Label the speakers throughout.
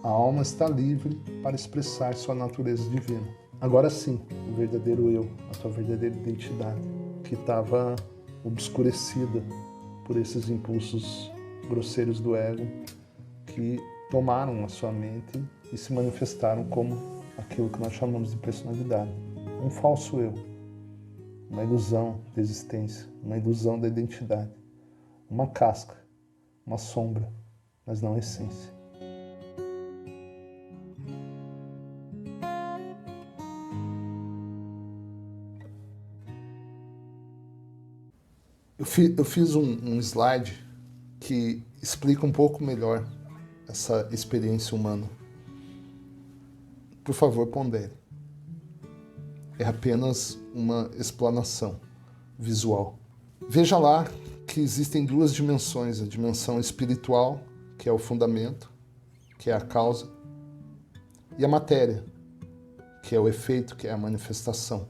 Speaker 1: A alma está livre para expressar sua natureza divina. Agora sim, o verdadeiro eu, a tua verdadeira identidade, que estava obscurecida por esses impulsos grosseiros do ego que tomaram a sua mente e se manifestaram como aquilo que nós chamamos de personalidade. Um falso eu, uma ilusão de existência, uma ilusão da identidade, uma casca, uma sombra, mas não a essência. Eu fiz um slide que explica um pouco melhor essa experiência humana. Por favor, pondere. É apenas uma explanação visual. Veja lá que existem duas dimensões, a dimensão espiritual, que é o fundamento, que é a causa, e a matéria, que é o efeito, que é a manifestação.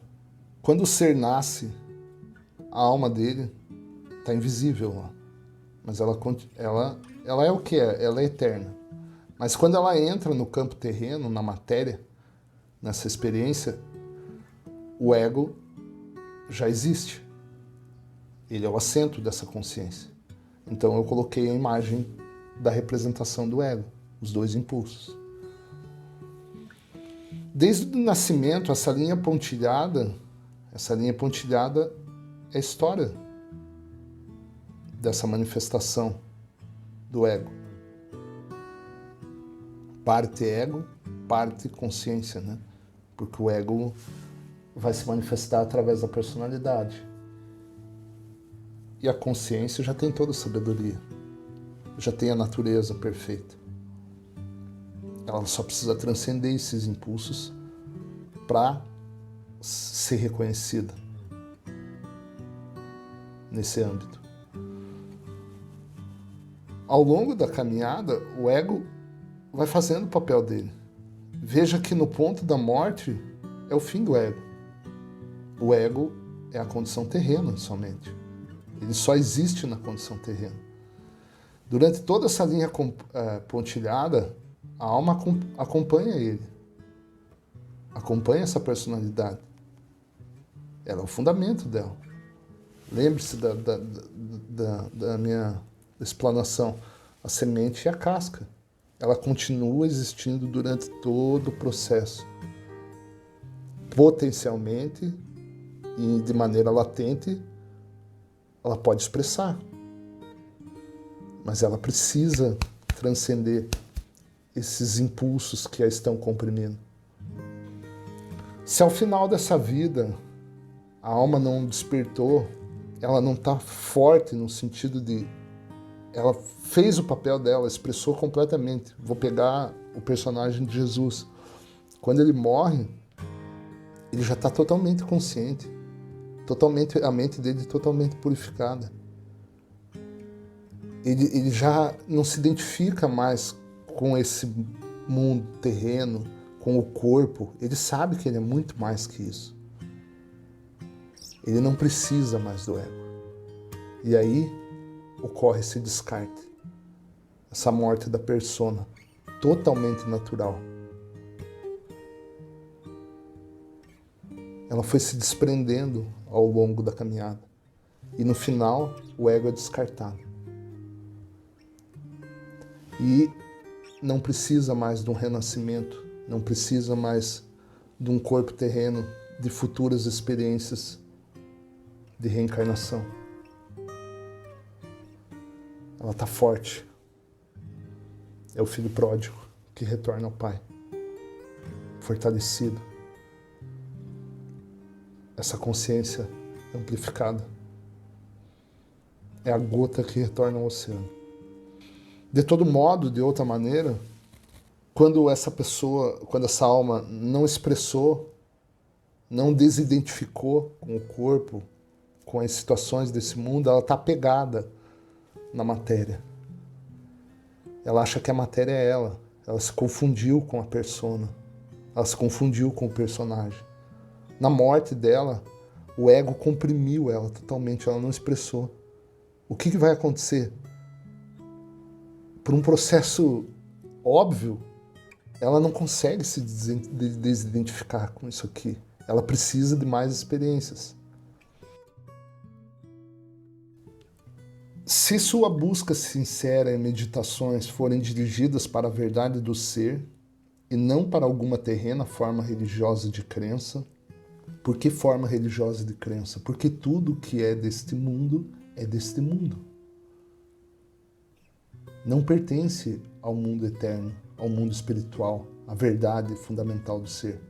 Speaker 1: Quando o ser nasce, a alma dele está invisível lá, mas ela é o que é? Ela é eterna. Mas quando ela entra no campo terreno, na matéria, nessa experiência, o ego já existe. Ele é o assento dessa consciência. Então eu coloquei a imagem da representação do ego, os dois impulsos. Desde o nascimento, essa linha pontilhada é a história dessa manifestação do ego. Parte ego, parte consciência, né? Porque o ego vai se manifestar através da personalidade. E a consciência já tem toda a sabedoria, já tem a natureza perfeita. Ela só precisa transcender esses impulsos para ser reconhecida nesse âmbito. Ao longo da caminhada, o ego vai fazendo o papel dele. Veja que no ponto da morte é o fim do ego. O ego é a condição terrena somente. Ele só existe na condição terrena. Durante toda essa linha pontilhada, a alma acompanha ele. Acompanha essa personalidade. Ela é o fundamento dela. Lembre-se da minha explanação. A semente e a casca. Ela continua existindo durante todo o processo. Potencialmente e de maneira latente, ela pode expressar. Mas ela precisa transcender esses impulsos que a estão comprimindo. Se ao final dessa vida a alma não despertou, ela não está forte no sentido de ela fez o papel dela, expressou completamente. Vou pegar o personagem de Jesus. Quando ele morre, ele já está totalmente consciente, a mente dele totalmente purificada. Ele já não se identifica mais com esse mundo terreno, com o corpo. Ele sabe que ele é muito mais que isso. Ele não precisa mais do ego. E aí ocorre esse descarte, essa morte da persona, totalmente natural. Ela foi se desprendendo ao longo da caminhada. E no final, o ego é descartado. E não precisa mais de um renascimento, não precisa mais de um corpo terreno, de futuras experiências de reencarnação. Ela está forte. É o filho pródigo que retorna ao pai, fortalecido. Essa consciência amplificada é a gota que retorna ao oceano. De todo modo, de outra maneira, quando essa alma não expressou, não desidentificou com o corpo, com as situações desse mundo, ela está apegada na matéria. Ela acha que a matéria é ela. Ela se confundiu com a persona. Ela se confundiu com o personagem. Na morte dela, o ego comprimiu ela totalmente, ela não expressou. O que vai acontecer? Por um processo óbvio, ela não consegue se desidentificar com isso aqui. Ela precisa de mais experiências. Se sua busca sincera e meditações forem dirigidas para a verdade do ser e não para alguma terrena forma religiosa de crença, por que forma religiosa de crença? Porque tudo que é deste mundo é deste mundo. Não pertence ao mundo eterno, ao mundo espiritual, à verdade fundamental do ser.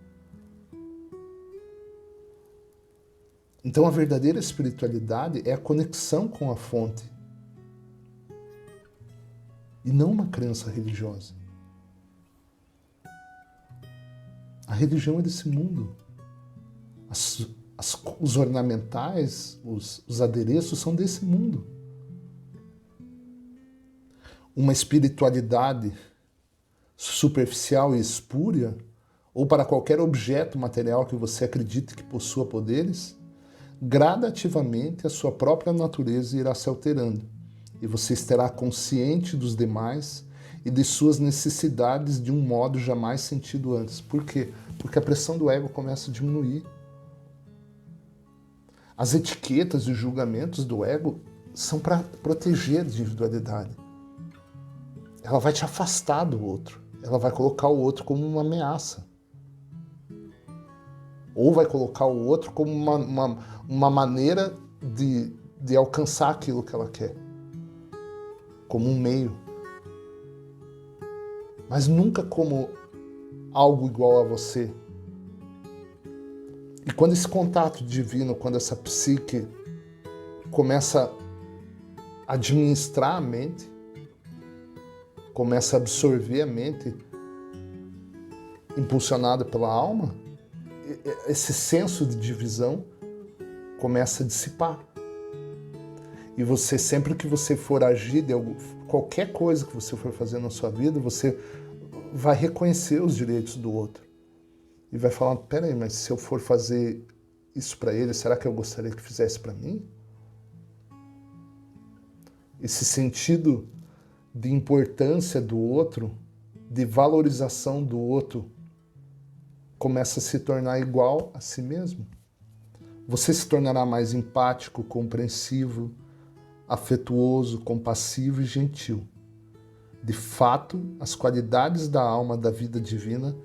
Speaker 1: Então a verdadeira espiritualidade é a conexão com a fonte e não uma crença religiosa. A religião é desse mundo. Os ornamentais, os adereços são desse mundo. Uma espiritualidade superficial e espúria, ou para qualquer objeto material que você acredite que possua poderes, gradativamente a sua própria natureza irá se alterando e você estará consciente dos demais e de suas necessidades de um modo jamais sentido antes. Por quê? Porque a pressão do ego começa a diminuir. As etiquetas e julgamentos do ego são para proteger a individualidade. Ela vai te afastar do outro. Ela vai colocar o outro como uma ameaça. Ou vai colocar o outro como uma maneira de alcançar aquilo que ela quer. Como um meio. Mas nunca como algo igual a você. E quando esse contato divino, quando essa psique começa a administrar a mente, começa a absorver a mente impulsionada pela alma, esse senso de divisão começa a dissipar. E você, sempre que você for agir de qualquer coisa que você for fazer na sua vida, você vai reconhecer os direitos do outro. E vai falar, peraí, mas se eu for fazer isso para ele, será que eu gostaria que fizesse para mim? Esse sentido de importância do outro, de valorização do outro, começa a se tornar igual a si mesmo. Você se tornará mais empático, compreensivo, afetuoso, compassivo e gentil. De fato, as qualidades da alma da vida divina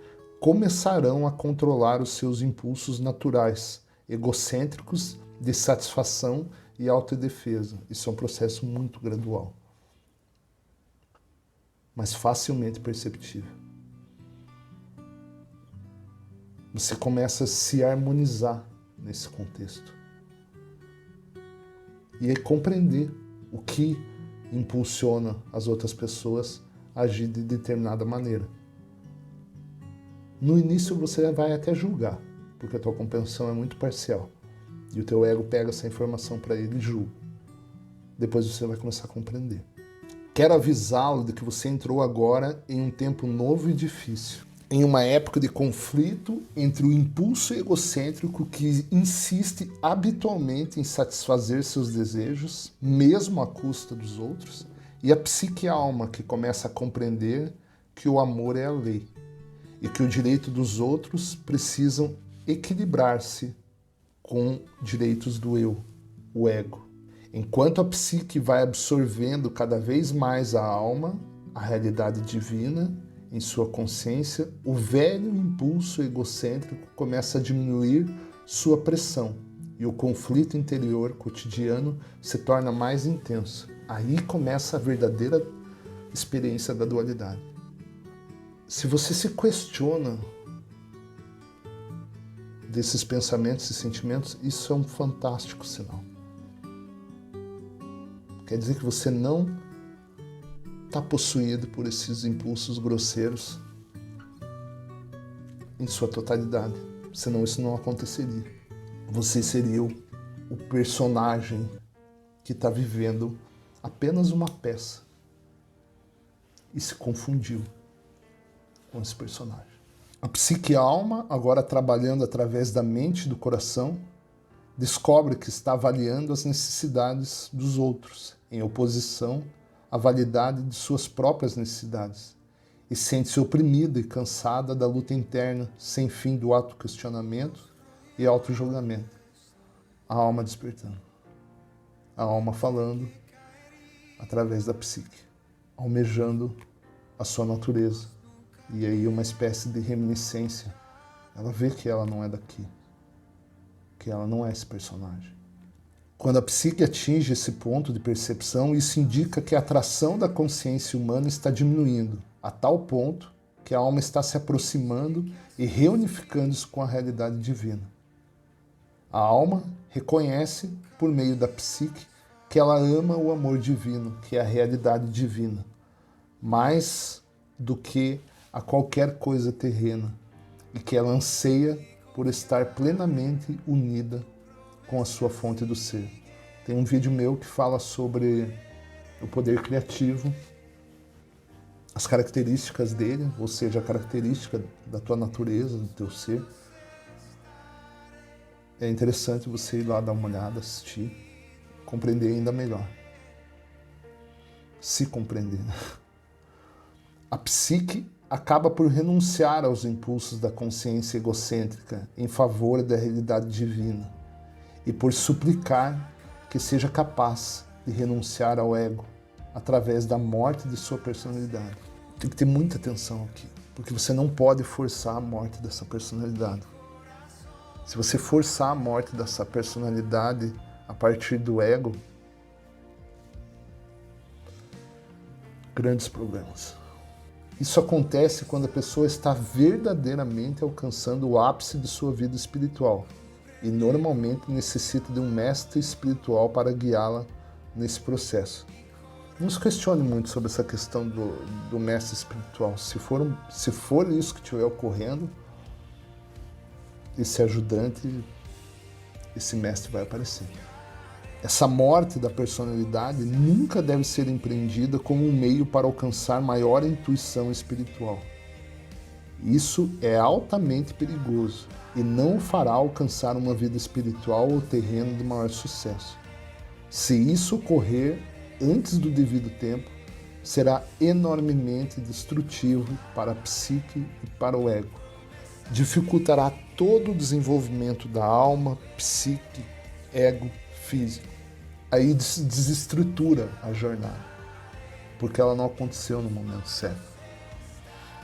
Speaker 1: começarão a controlar os seus impulsos naturais, egocêntricos, de satisfação e autodefesa. Isso é um processo muito gradual, mas facilmente perceptível. Você começa a se harmonizar nesse contexto e a compreender o que impulsiona as outras pessoas a agir de determinada maneira. No início você vai até julgar, porque a tua compreensão é muito parcial. E o teu ego pega essa informação para ele e julga. Depois você vai começar a compreender. Quero avisá-lo de que você entrou agora em um tempo novo e difícil. Em uma época de conflito entre o impulso egocêntrico que insiste habitualmente em satisfazer seus desejos, mesmo à custa dos outros, e a psique-alma que começa a compreender que o amor é a lei e que o direito dos outros precisam equilibrar-se com direitos do eu, o ego. Enquanto a psique vai absorvendo cada vez mais a alma, a realidade divina, em sua consciência, o velho impulso egocêntrico começa a diminuir sua pressão e o conflito interior cotidiano se torna mais intenso. Aí começa a verdadeira experiência da dualidade. Se você se questiona desses pensamentos e sentimentos, isso é um fantástico sinal. Quer dizer que você não está possuído por esses impulsos grosseiros em sua totalidade. Senão isso não aconteceria. Você seria o personagem que está vivendo apenas uma peça e se confundiu com esse personagem. A psique-alma, agora trabalhando através da mente e do coração, descobre que está avaliando as necessidades dos outros, em oposição à validade de suas próprias necessidades. e sente-se oprimida e cansada da luta interna sem fim do autoquestionamento e autojulgamento. A alma despertando. A alma falando através da psique, almejando a sua natureza. E aí uma espécie de reminiscência. Ela vê que ela não é daqui, que ela não é esse personagem. Quando a psique atinge esse ponto de percepção, isso indica que a atração da consciência humana está diminuindo, a tal ponto que a alma está se aproximando e reunificando-se com a realidade divina. A alma reconhece, por meio da psique, que ela ama o amor divino, que é a realidade divina, mais do que a qualquer coisa terrena, e que ela anseia por estar plenamente unida com a sua fonte do ser. Tem um vídeo meu que fala sobre o poder criativo, as características dele, ou seja, a característica da tua natureza, do teu ser. É interessante você ir lá dar uma olhada, assistir, compreender ainda melhor. Se compreender. A psique acaba por renunciar aos impulsos da consciência egocêntrica em favor da realidade divina e por suplicar que seja capaz de renunciar ao ego através da morte de sua personalidade. Tem que ter muita atenção aqui, porque você não pode forçar a morte dessa personalidade. Se você forçar a morte dessa personalidade a partir do ego, grandes problemas. Isso acontece quando a pessoa está verdadeiramente alcançando o ápice de sua vida espiritual e normalmente necessita de um mestre espiritual para guiá-la nesse processo. Não se questione muito sobre essa questão do mestre espiritual. Se for isso que estiver ocorrendo, esse ajudante, esse mestre vai aparecer. Essa morte da personalidade nunca deve ser empreendida como um meio para alcançar maior intuição espiritual. Isso é altamente perigoso e não o fará alcançar uma vida espiritual ou terreno de maior sucesso. Se isso ocorrer antes do devido tempo, será enormemente destrutivo para a psique e para o ego. Dificultará todo o desenvolvimento da alma, psique, ego, físico. Aí desestrutura a jornada, porque ela não aconteceu no momento certo.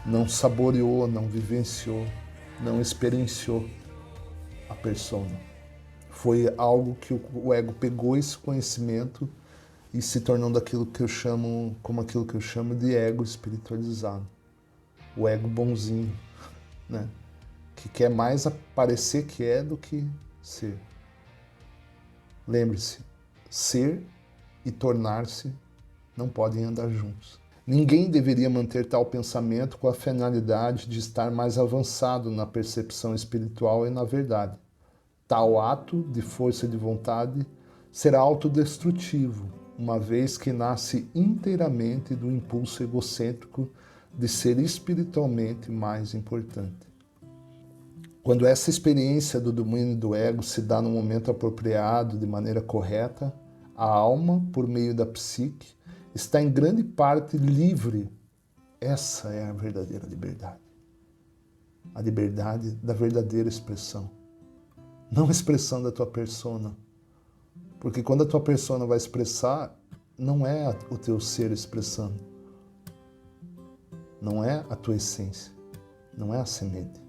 Speaker 1: Não saboreou, não vivenciou, não experienciou a persona. Foi algo que o ego pegou esse conhecimento e se tornando aquilo que eu chamo de ego espiritualizado. O ego bonzinho, né? Que quer mais parecer que é do que ser. Lembre-se, ser e tornar-se não podem andar juntos. Ninguém deveria manter tal pensamento com a finalidade de estar mais avançado na percepção espiritual e na verdade. Tal ato de força de vontade será autodestrutivo, uma vez que nasce inteiramente do impulso egocêntrico de ser espiritualmente mais importante. Quando essa experiência do domínio do ego se dá no momento apropriado, de maneira correta, a alma, por meio da psique, está em grande parte livre. Essa é a verdadeira liberdade. A liberdade da verdadeira expressão. Não a expressão da tua persona. Porque quando a tua persona vai expressar, não é o teu ser expressando. Não é a tua essência. Não é a semente.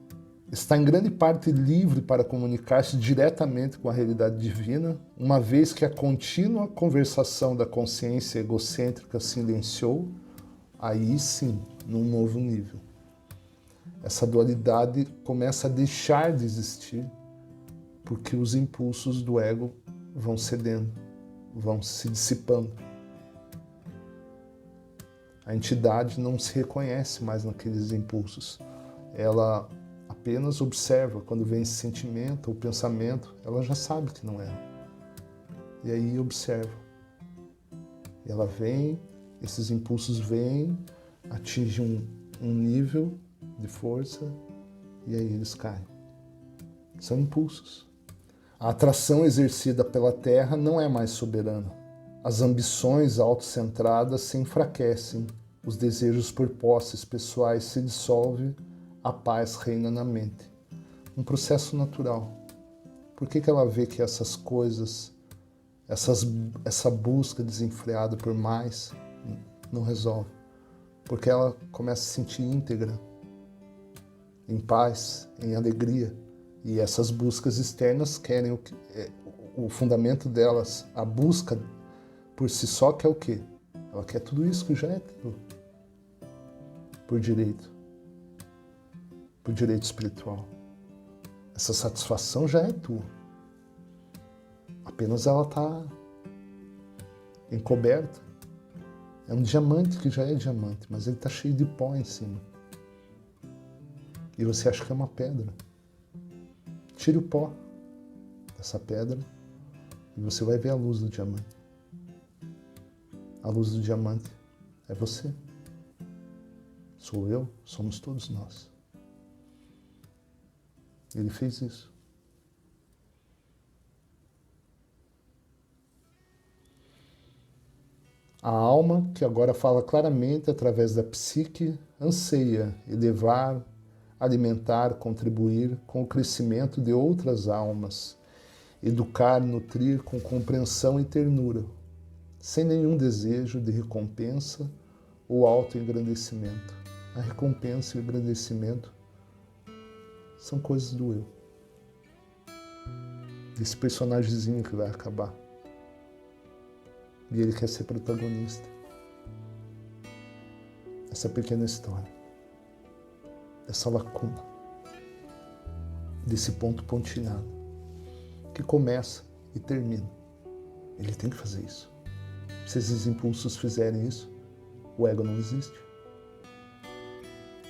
Speaker 1: Está em grande parte livre para comunicar-se diretamente com a realidade divina, uma vez que a contínua conversação da consciência egocêntrica silenciou, aí sim, num novo nível. Essa dualidade começa a deixar de existir, porque os impulsos do ego vão cedendo, vão se dissipando. A entidade não se reconhece mais naqueles impulsos. Ela apenas observa. Quando vem esse sentimento ou pensamento, ela já sabe que não é. E aí observa. Ela vem, esses impulsos vêm, atingem um nível de força e aí eles caem. São impulsos. A atração exercida pela Terra não é mais soberana. As ambições autocentradas se enfraquecem os desejos por posses pessoais se dissolvem, a paz reina na mente. Um processo natural. Por que ela vê que essas coisas, essa busca desenfreada por mais, não resolve? Porque ela começa a se sentir íntegra, em paz, em alegria. E essas buscas externas querem o fundamento delas, a busca por si só quer o quê? Ela quer tudo isso que já é tudo por direito espiritual. Essa satisfação já é tua. Apenas ela está encoberta. É um diamante que já é diamante, mas ele está cheio de pó em cima. E você acha que é uma pedra. Tire o pó dessa pedra e você vai ver a luz do diamante. A luz do diamante é você. Sou eu, somos todos nós. Ele fez isso. A alma, que agora fala claramente através da psique, anseia elevar, alimentar, contribuir com o crescimento de outras almas, educar, nutrir com compreensão e ternura, sem nenhum desejo de recompensa ou autoengrandecimento. A recompensa e o engrandecimento são coisas do eu. Desse personagemzinho que vai acabar. E ele quer ser protagonista. Essa pequena história. Essa lacuna. Desse ponto pontilhado. Que começa e termina. Ele tem que fazer isso. Se esses impulsos fizerem isso, o ego não existe.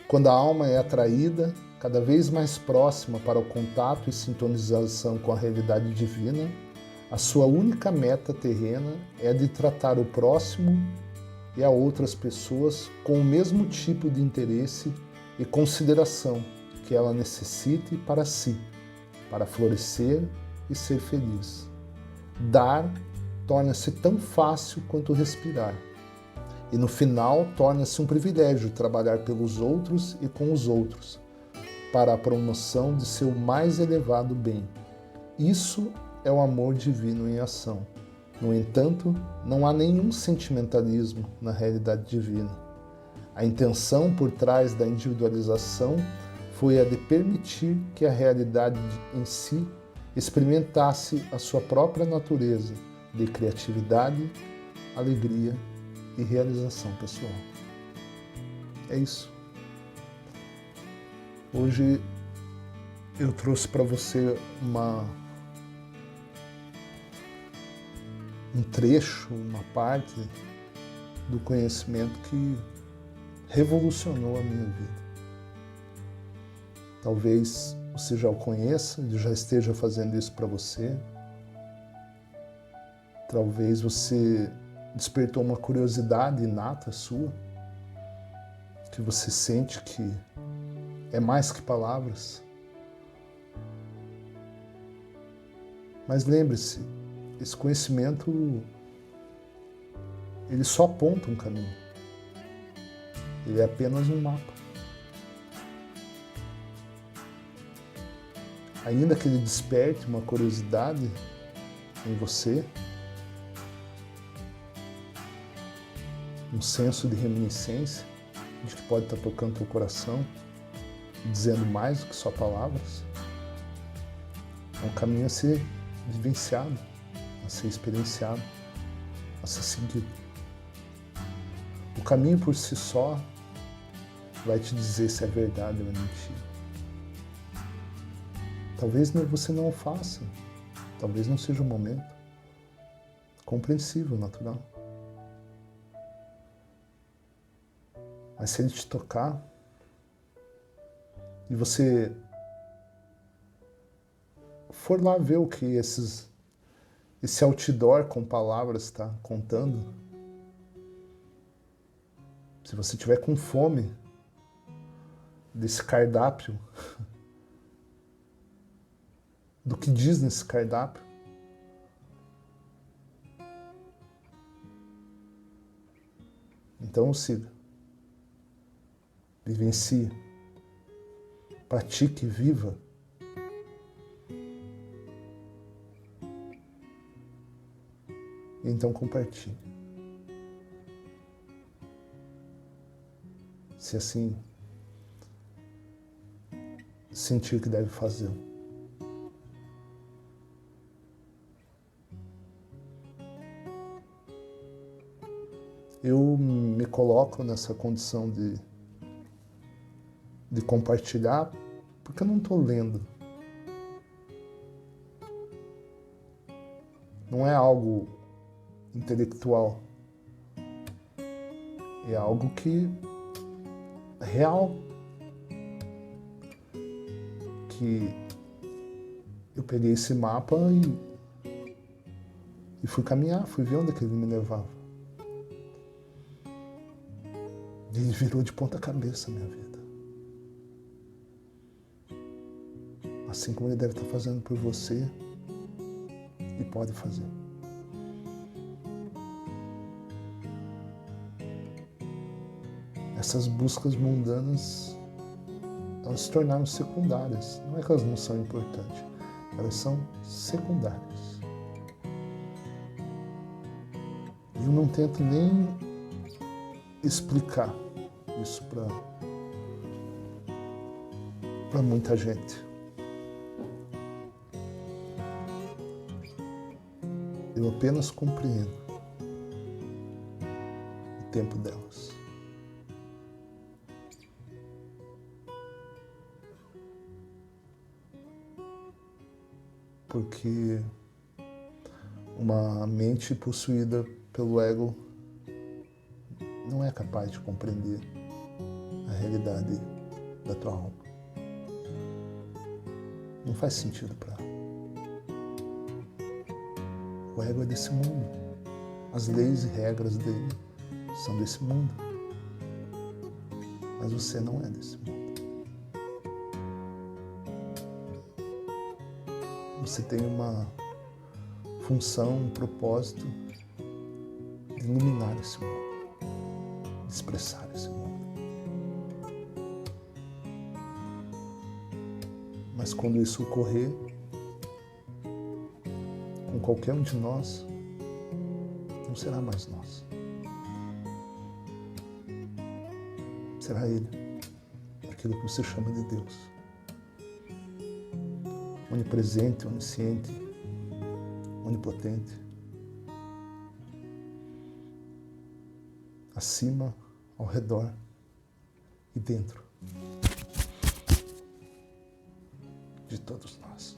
Speaker 1: Quando a alma é atraída cada vez mais próxima para o contato e sintonização com a realidade divina, a sua única meta terrena é a de tratar o próximo e a outras pessoas com o mesmo tipo de interesse e consideração que ela necessite para si, para florescer e ser feliz. Dar torna-se tão fácil quanto respirar. E no final torna-se um privilégio trabalhar pelos outros e com os outros, para a promoção de seu mais elevado bem. Isso é o amor divino em ação. No entanto, não há nenhum sentimentalismo na realidade divina. A intenção por trás da individualização foi a de permitir que a realidade em si experimentasse a sua própria natureza de criatividade, alegria e realização pessoal. É isso. Hoje eu trouxe para você um trecho, uma parte do conhecimento que revolucionou a minha vida. Talvez você já o conheça, ele já esteja fazendo isso para você. Talvez você despertou uma curiosidade inata sua, que você sente que é mais que palavras. Mas lembre-se, esse conhecimento, ele só aponta um caminho. Ele é apenas um mapa. Ainda que ele desperte uma curiosidade em você, um senso de reminiscência, de que pode estar tocando teu coração, dizendo mais do que só palavras, é um caminho a ser vivenciado, a ser experienciado, a ser seguido. O caminho por si só vai te dizer se é verdade ou é mentira. Talvez você não o faça, talvez não seja o momento. Compreensível, natural. Mas se ele te tocar e você for lá ver o que esse outdoor com palavras está contando, se você tiver com fome desse cardápio, do que diz nesse cardápio, então siga. Vivencie, pratique, viva. E então compartilhe. Se assim sentir que deve fazê-lo. Eu me coloco nessa condição de compartilhar porque eu não estou lendo. Não é algo intelectual. É algo que é real. Que eu peguei esse mapa e fui caminhar, fui ver onde é que ele me levava. E ele virou de ponta cabeça a minha vida. Assim como ele deve estar fazendo por você e pode fazer. Essas buscas mundanas, elas se tornaram secundárias. Não é que elas não são importantes, elas são secundárias. Eu não tento nem explicar isso para muita gente. Eu apenas compreendo o tempo delas. Porque uma mente possuída pelo ego não é capaz de compreender a realidade da tua alma. Não faz sentido para ela. O ego é desse mundo. As leis e regras dele são desse mundo. Mas você não é desse mundo. Você tem uma função, um propósito de iluminar esse mundo, de expressar esse mundo. Mas quando isso ocorrer, com qualquer um de nós, não será mais nós. Será Ele, aquilo que você chama de Deus. Onipresente, onisciente, onipotente. Acima, ao redor e dentro de todos nós.